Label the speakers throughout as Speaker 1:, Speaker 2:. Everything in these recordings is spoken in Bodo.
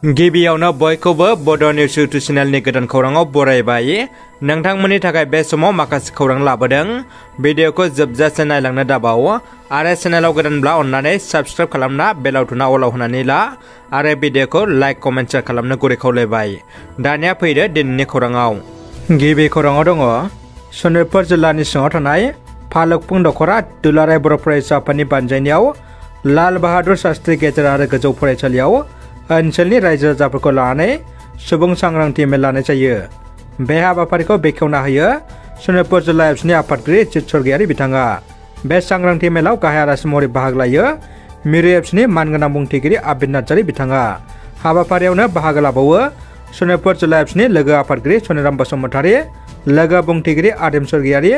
Speaker 1: गिबियावनो बयखौबो बड' निउस इउटुब चेनेलनि गोदान खौराङाव बरायबाय। नोंथांमोननि थाखाय बे समाव माखासे खौरां लाबोदों। भिडिअखौ जोबजासे नायलांनो दाबाव आरो चेनेलाव गोदानब्ला अन्नानै साबस्क्राइब खालामना बेल आइकनआ अलाव होनानै ला आरो भिडिअखौ लाइक कमेन्ट शेयार खालामनो गुरै खावलायबाय। दानिया फैदो दिनैनि खौराङाव। गिबि खौराङाव दङ सनितपुर जिल्लानि सिङाव थानाय फालुकपुं दख'रा दुलाराय बर' फरायसा आफादनि बानजायनायाव लाल बाहादुर शास्त्री गेजेर आरो गोजौ फरायसालियाव ओनसोलनि रायजो राजाफोरखौ लानानै सुबुं सांग्रांथि मेल लानाय जायो। बे हाबाफारिखौ बेखेवना होयो सनितपुर जिल्ला एबसुनि आफादगिरि चित स्वर्गीयारि बिथाङा। बे सांग्रांथि मेलाव गाहाय आलासि महरै बाहागो लायो मिरु एबसुनि मानगोनां बुंथिगिरि आबिद नार्जारी बिथाङा। हाबाफारियावनो बाहागो लाबावो सनितपुर जिल्ला एबसुनि लोगो आफादगिरि सनिराम बसुमतारी, लोगो बुंथिगिरि आदिम स्वर्गीयारि,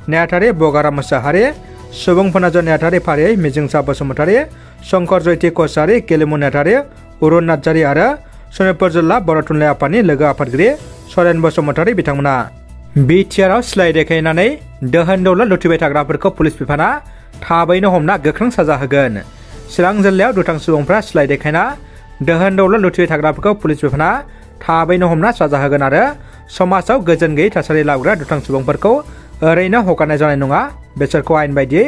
Speaker 1: नेहाथारि बगाराम मोसाहारि, सुबुं फोनांजाब नेहाथारि फारियै मिजिंसा बसुमतारी, शंकर जयति कछारी, गेलेमु नेहाथारि अरुण नार्जारी आरो सनितपुर जिल्ला बर' थुनलाइ आफादनि लोगो आफादगिरि सरेन बसुमतारी बिथांमोना। बिटिआरआव सिलाइ देखायनानै दोहोन दौलत लुथिबाय थाग्राफोरखौ पुलिस बिफाना थाबैनो हमना गोख्रों साजा होगोन। चिरां जिल्लायाव दुथां सुबुंफ्रा सिलाइ देखायना दोहोन दौलत लुथिबाय थाग्राफोरखौ पुलिस बिफाना थाबैनो हमना साजा होगोन आरो समाजाव गोजोन गैयै थासारि लाबोग्रा दुथां सुबुंफोरखौ ओरैनो हगारनाय जानाय नङा। बिसोरखौ आयेन बायदियै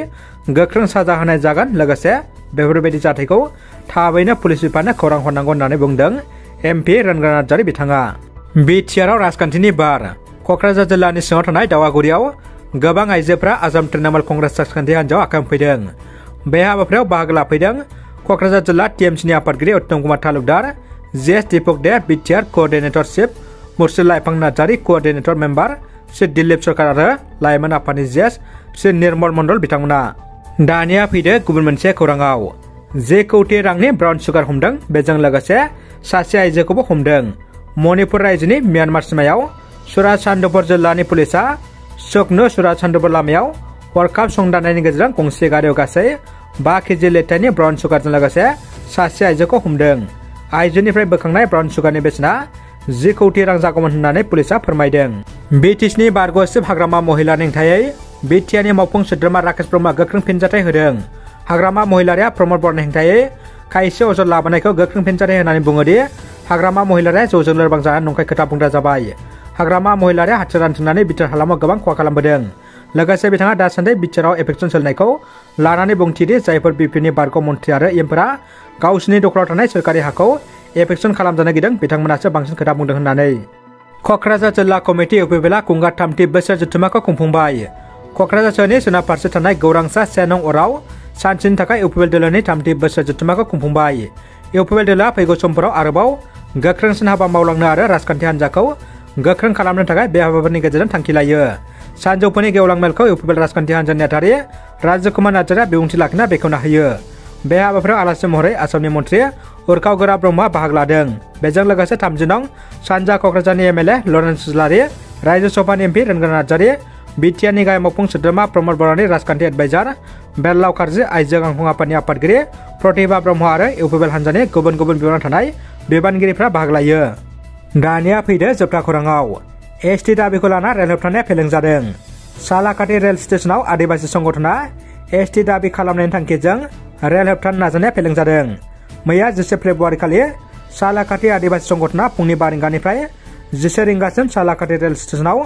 Speaker 1: गोख्रों साजा होनाय जागोन। लोगोसे बेफोरबायदि जाथायखौ थाबैनो पुलिस बिफाननो खौरां हरनांगौ होननानै बुंदों एमपि रोनग्रा नार्जारी बिथाङा। बिटिआरआव राजखान्थिनि बार। क'क्राझार जिल्लानि सिङाव थानाय दावागुरियाव गोबां आइजोफोरा आसाम तृणमूल कंग्रेस राजखान्थि हान्जायाव आखाइ होफैदों। बे हाबाफारियाव बाहागो लाफैदों क'क्राझार जिल्ला टिएमसिनि आफादगिरि उत्तम कुमार तालुकदार, जेएस दीपक दे, बिटिआर कोअर्डिनेटर चिफ मुर्शिद लाइफां नार्जारी, कोअर्डिनेटर मेम्बार श्री दिलीप सरकार आरो लाइमोन आफादनि जेएस श्री निर्मल मण्डल बिथांमोना। दानिया फैदो गुबुन मोनसे खौराङाव। 1 कौटि रांनि ब्राउन सुगार हमदों। बेजों लोगोसे सासे आइजोखौबो हमदों। मणिपुर रायजोनि म्यानमार सिमायाव सुराचान्दपुर जिल्लानि पुलिसा सुकनु सुराचान्दपुर लामायाव हरखाब संदाननायनि गेजेरजों गंसे गारियाव गासै 5 केजि लिटारनि ब्राउन सुगारजों लोगोसे सासे आइजोखौ हमदों। आइजोनिफ्राय बोखांनाय ब्राउन सुगारनि बेसेना 10 कौटि रां जागौमोन होननानै पुलिसा फोरमायदों। बिटिसिनि बारग'सिब हाग्रामा महिलानि हेंथायै बिटिआरनि मावफुं सोद्रोमा राकेश ब्रह्मआ गोख्रों फिनजाथाय होदों। हाग्रामा महिलारिया प्रमद बर'नि हेंथायै खायसे अजद लाबोनायखौ गोख्रों फिनजाथाय होनानै बुङोदि हाग्रामा महिलारिया जौजों लोरबां जानानै नंखाय खोथा बुंग्रा जाबाय। हाग्रामा महिलारिया हाथियार रानथुमनानै बिटिआर हालामाव गोबां खहा खालामबोदों। लोगोसे बिथाङा दासान्दि बिटिआरआव इलेक्सन सोलिनायखौ लानानै बुंथिदि जायफोर बिपिनि बारग' मन्थ्रि आरो एमफोरा गावसिनि दखलाव थानाय सोरखारि हाखौ इलेक्सन खालामजानो गिदों बिथांमोनासो बांसिन खोथा बुंदों होननानै। क'क्राझार जिल्ला कमिटि इउपिपिएलआ खुंगा 30 बोसोर जथुम्माखौ खुंफुंबाय। क'क्राझार सोहोरनि सोनाब फारसे थानाय गौरांसा 1 नं अराव सानसेनि थाखाय इउपिपिएल दोलोनि 30 बोसोर जथुम्माखौ खुंफुंबाय। इउपिपिएल दोलोआ फैगौ समफोराव आरोबाव गोख्रोंसिन हाबा मावलांनो आरो राजखान्थि हान्जाखौ गोख्रों खालामनो थाखाय बे हाबाफोरनि गेजेरजों थांखि लायो। सानजौफुनि गेवलां मेलखौ इउपिपिएल राजखान्थि हान्जा नेहाथारि राजु कुमार नार्जारीया बिबुंथि लाखिना बेखेवना होयो। बे हाबाफारियाव आलासि महरै आसामनि मन्थ्रि उरखाव गोरा ब्रह्मआ बाहागो लादों। बेजों लोगोसे 30 नं सानजा क'क्राझारनि एमएलए लरेन्स इस्लारि, रायजो सभानि एमपि रोनग्रा नार्जारी, बिटिआरनि गाहाय मावफुं सोद्रोमा प्रमद बर'नि राजखान्थि एडभाइजार बेरलाव कार्जि, आइजो गांखं आफादनि आफादगिरि प्रतिभा ब्रह्म आरो इउपिपिएल हान्जानि गुबुन गुबुन बिबानाव थानाय बिबानगिरिफ्रा बाहागो लायो। दानिया फैदो जोबथा खौराङाव। एसटि दाबिखौ लाना रेल होबथानाया फेलें जादों। सालाकाटि रेल स्टेशनाव आदिबासि संगठना एसटि दाबि खालामनायनि थांखिजों रेल होबथानो नाजानाया फेलें जादों। मैया 10 फेब्रुवारि खालि सालाकाटि आदिबासि संगठना फुंनि 5 रिंगानिफ्राय 10 रिंगासिम सालाकाटि रेल स्टेशनाव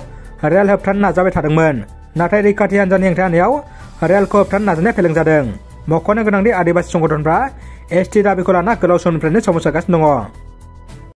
Speaker 1: रेल होबथानो नाजाबाय थादोंमोन। नाथाय रैखाथि हान्जानि हेंथा होनायाव रेलखौ होबथानो नाजानाया फेलें जादों। मख'नो गोनांदि आदिबासि संगठनफ्रा एसटि दाबिखौ लाना गोलाव समनिफ्रायनो सोमावसारगासिनो दङ।